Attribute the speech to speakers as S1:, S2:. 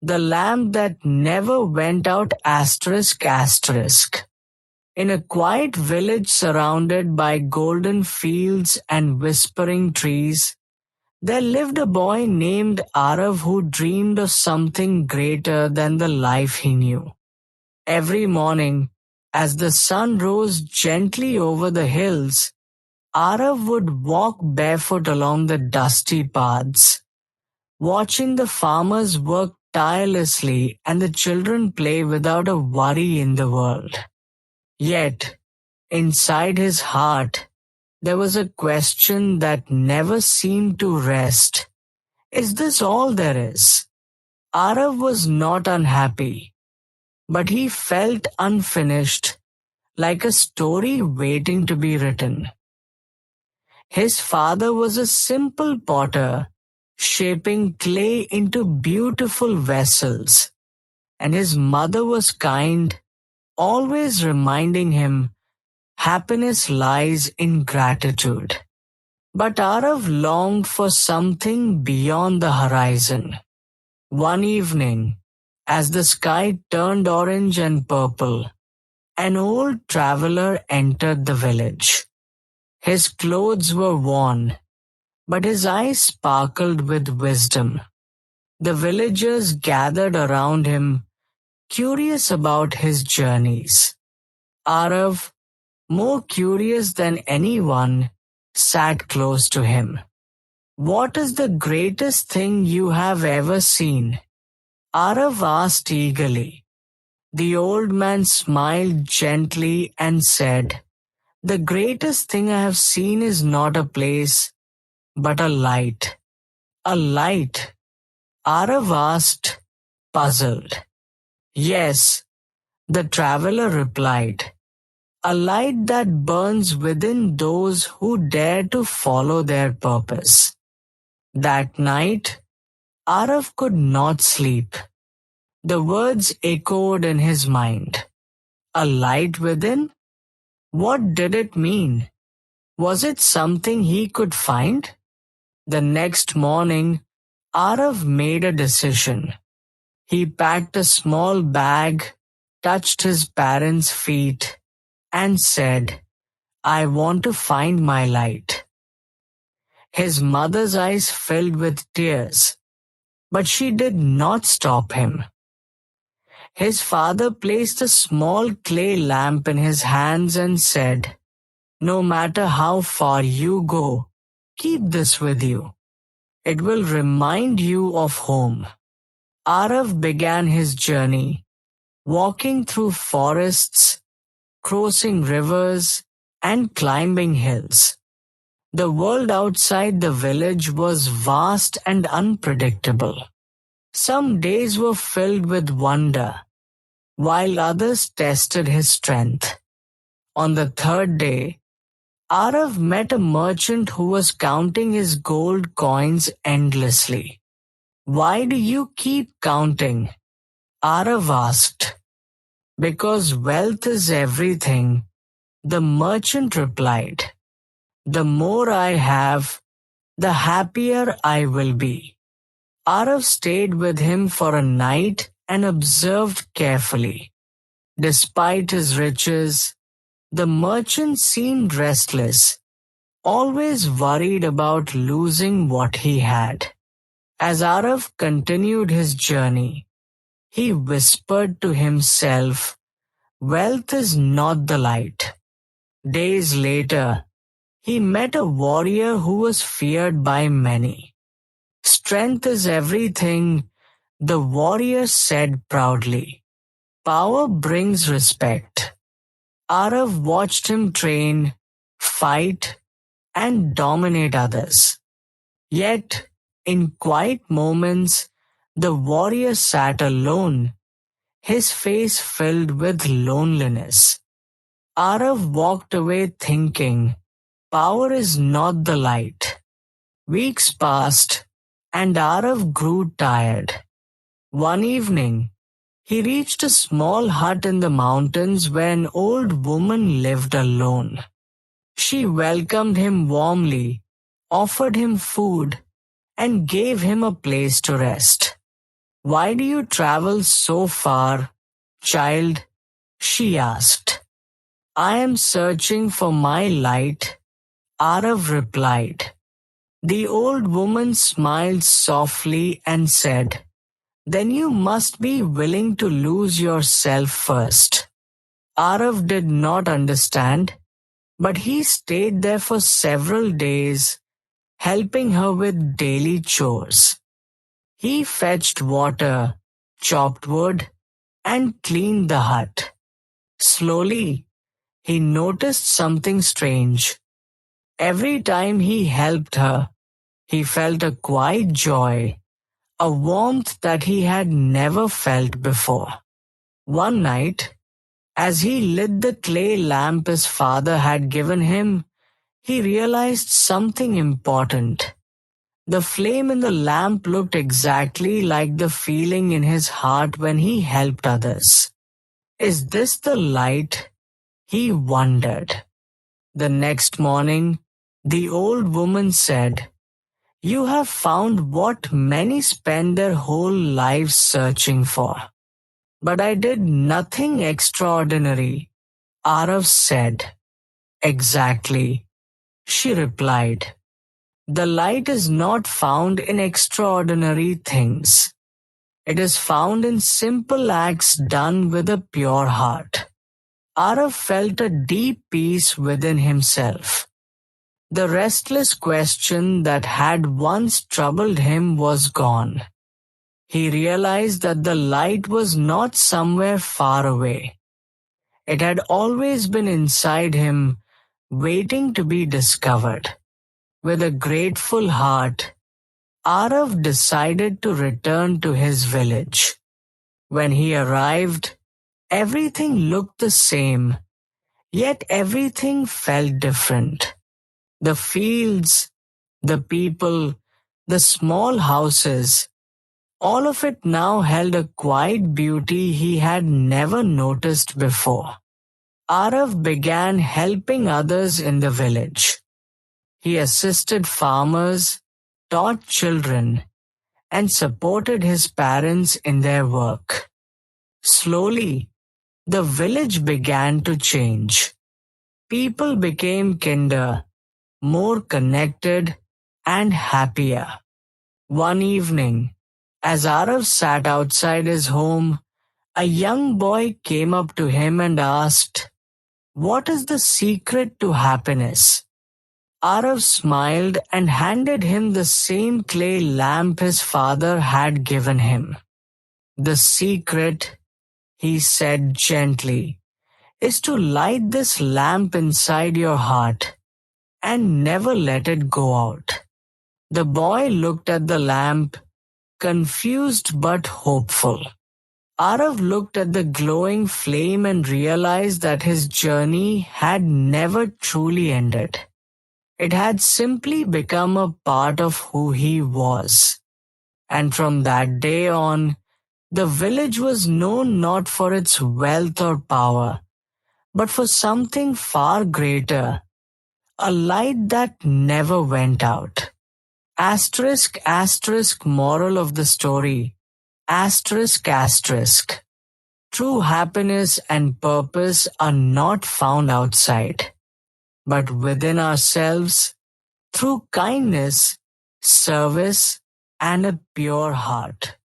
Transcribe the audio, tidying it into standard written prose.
S1: The lamp that never went out ***. In a quiet village surrounded by golden fields and whispering trees, there lived a boy named Arav who dreamed of something greater than the life he knew. Every morning, as the sun rose gently over the hills, Arav would walk barefoot along the dusty paths, watching the farmers work tirelessly and the children play without a worry in the world. Yet, inside his heart, there was a question that never seemed to rest. Is this all there is? Arav was not unhappy, but he felt unfinished, like a story waiting to be written. His father was a simple potter, shaping clay into beautiful vessels, and his mother was kind, always reminding him happiness lies in gratitude. But Arav longed for something beyond the horizon. One evening, as the sky turned orange and purple, an old traveler entered the village. His clothes were worn, but his eyes sparkled with wisdom. The villagers gathered around him, curious about his journeys. Arav, more curious than anyone, sat close to him. What is the greatest thing you have ever seen? Arav asked eagerly. The old man smiled gently and said, The greatest thing I have seen is not a place, but a light. A light? Arav asked, puzzled. Yes, the traveler replied. A light that burns within those who dare to follow their purpose. That night, Arav could not sleep. The words echoed in his mind. A light within? What did it mean? Was it something he could find? The next morning, Arav made a decision. He packed a small bag, touched his parents' feet, and said, I want to find my light. His mother's eyes filled with tears, but she did not stop him. His father placed a small clay lamp in his hands and said, No matter how far you go, keep this with you. It will remind you of home. Arav began his journey, walking through forests, crossing rivers, and climbing hills. The world outside the village was vast and unpredictable. Some days were filled with wonder, while others tested his strength. On the third day, Arav met a merchant who was counting his gold coins endlessly. Why do you keep counting? Arav asked. Because wealth is everything, the merchant replied. The more I have, the happier I will be. Arav stayed with him for a night and observed carefully. Despite his riches, the merchant seemed restless, always worried about losing what he had. As Arav continued his journey, he whispered to himself, Wealth is not the light. Days later, he met a warrior who was feared by many. Strength is everything, the warrior said proudly. Power brings respect. Arav watched him train, fight, and dominate others. Yet, in quiet moments, the warrior sat alone, his face filled with loneliness. Arav walked away thinking, Power is not the light. Weeks passed, and Arav grew tired. One evening, he reached a small hut in the mountains where an old woman lived alone. She welcomed him warmly, offered him food, and gave him a place to rest. Why do you travel so far, child? She asked. I am searching for my light, Arav replied. The old woman smiled softly and said, then you must be willing to lose yourself first. Arav did not understand, but he stayed there for several days, helping her with daily chores. He fetched water, chopped wood, and cleaned the hut. Slowly, he noticed something strange. Every time he helped her, he felt a quiet joy, a warmth that he had never felt before. One night, as he lit the clay lamp his father had given him, he realized something important. The flame in the lamp looked exactly like the feeling in his heart when he helped others. Is this the light? He wondered. The next morning, the old woman said, you have found what many spend their whole lives searching for. But I did nothing extraordinary, Arav said. Exactly, she replied. The light is not found in extraordinary things. It is found in simple acts done with a pure heart. Arav felt a deep peace within himself. The restless question that had once troubled him was gone. He realized that the light was not somewhere far away. It had always been inside him, waiting to be discovered. With a grateful heart, Arav decided to return to his village. When he arrived, everything looked the same, yet everything felt different. The fields, the people, the small houses, all of it now held a quiet beauty he had never noticed before. Arav began helping others in the village. He assisted farmers, taught children, and supported his parents in their work. Slowly, the village began to change. People became kinder, more connected, and happier. One evening, as Arav sat outside his home, a young boy came up to him and asked, what is the secret to happiness? Arav smiled and handed him the same clay lamp his father had given him. The secret, he said gently, is to light this lamp inside your heart and never let it go out. The boy looked at the lamp, confused but hopeful. Arav looked at the glowing flame and realized that his journey had never truly ended. It had simply become a part of who he was. And from that day on, the village was known not for its wealth or power, but for something far greater, a light that never went out. Asterisk asterisk moral of the story. Asterisk asterisk. True happiness and purpose are not found outside, but within ourselves, through kindness, service, and a pure heart.